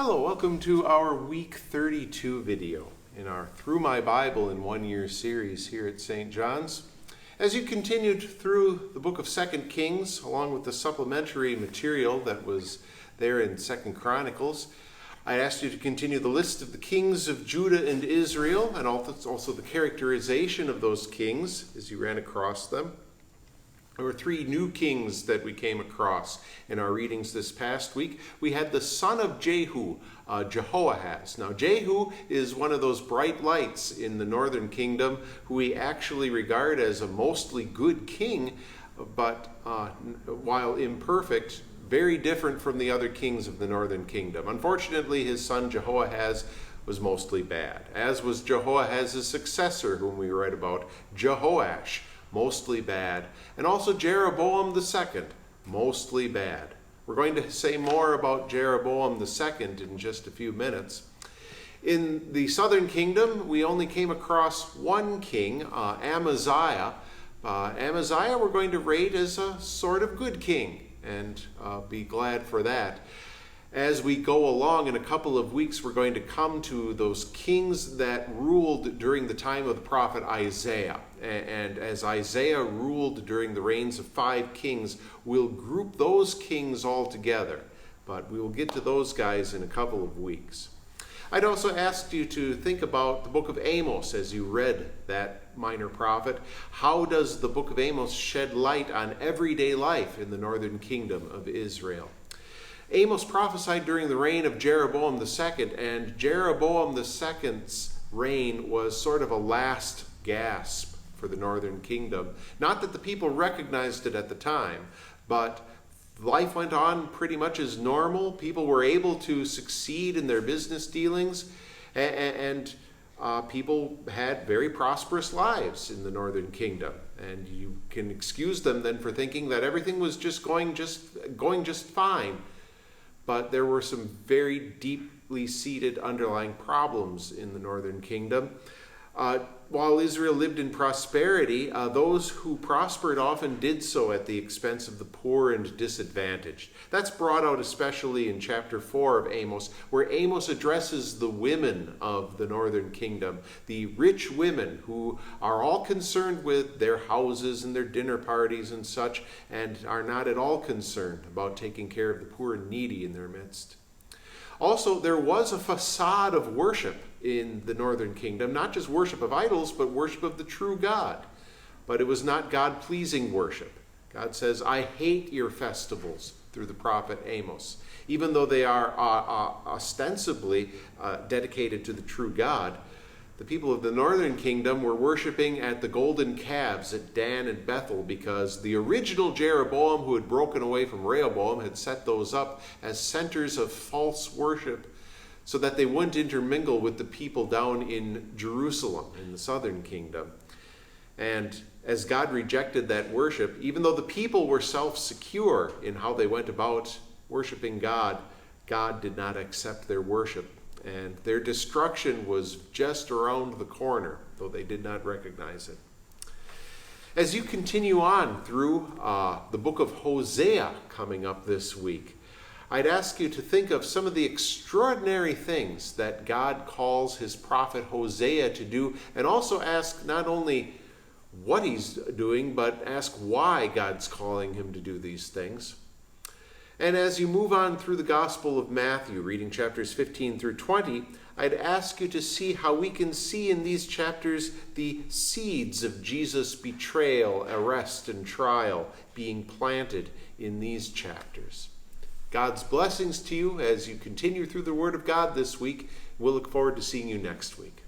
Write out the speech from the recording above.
Hello, welcome to our week 32 video in our Through My Bible in 1 Year series here at St. John's. As you continued through the book of 2 Kings, along with the supplementary material that was there in 2 Chronicles, I asked you to continue the list of the kings of Judah and Israel, and also the characterization of those kings as you ran across them. There were three new kings that we came across in our readings this past week. We had the son of Jehu, Jehoahaz. Now, Jehu is one of those bright lights in the northern kingdom who we actually regard as a mostly good king, but while imperfect, very different from the other kings of the northern kingdom. Unfortunately, his son Jehoahaz was mostly bad, as was Jehoahaz's successor, whom we read about, Jehoash. Mostly bad, and also Jeroboam II, mostly bad. We're going to say more about Jeroboam II in just a few minutes. In the southern kingdom, we only came across one king, Amaziah. Amaziah we're going to rate as a sort of good king, and be glad for that. As we go along in a couple of weeks, we're going to come to those kings that ruled during the time of the prophet Isaiah. And as Isaiah ruled during the reigns of 5 kings, we'll group those kings all together. But we will get to those guys in a couple of weeks. I'd also asked you to think about the book of Amos as you read that minor prophet. How does the book of Amos shed light on everyday life in the northern kingdom of Israel? Amos prophesied during the reign of Jeroboam II, and Jeroboam II's reign was sort of a last gasp for the northern kingdom. Not that the people recognized it at the time, but life went on pretty much as normal. People were able to succeed in their business dealings, and people had very prosperous lives in the northern kingdom. And you can excuse them then for thinking that everything was going just fine. But there were some very deeply seated underlying problems in the northern kingdom. While Israel lived in prosperity, those who prospered often did so at the expense of the poor and disadvantaged. That's brought out especially in chapter 4 of Amos, where Amos addresses the women of the northern kingdom, the rich women who are all concerned with their houses and their dinner parties and such, and are not at all concerned about taking care of the poor and needy in their midst. Also, there was a facade of worship in the northern kingdom, not just worship of idols, but worship of the true God. But it was not God-pleasing worship. God says, I hate your festivals, through the prophet Amos. Even though they are ostensibly dedicated to the true God, the people of the northern kingdom were worshiping at the golden calves at Dan and Bethel because the original Jeroboam, who had broken away from Rehoboam, had set those up as centers of false worship so that they wouldn't intermingle with the people down in Jerusalem in the southern kingdom. And as God rejected that worship, even though the people were self-secure in how they went about worshiping God, God did not accept their worship. And their destruction was just around the corner, though they did not recognize it. As you continue on through the book of Hosea coming up this week, I'd ask you to think of some of the extraordinary things that God calls his prophet Hosea to do, and also ask not only what he's doing, but ask why God's calling him to do these things. And as you move on through the Gospel of Matthew, reading chapters 15 through 20, I'd ask you to see how we can see in these chapters the seeds of Jesus' betrayal, arrest, and trial being planted in these chapters. God's blessings to you as you continue through the Word of God this week. We'll look forward to seeing you next week.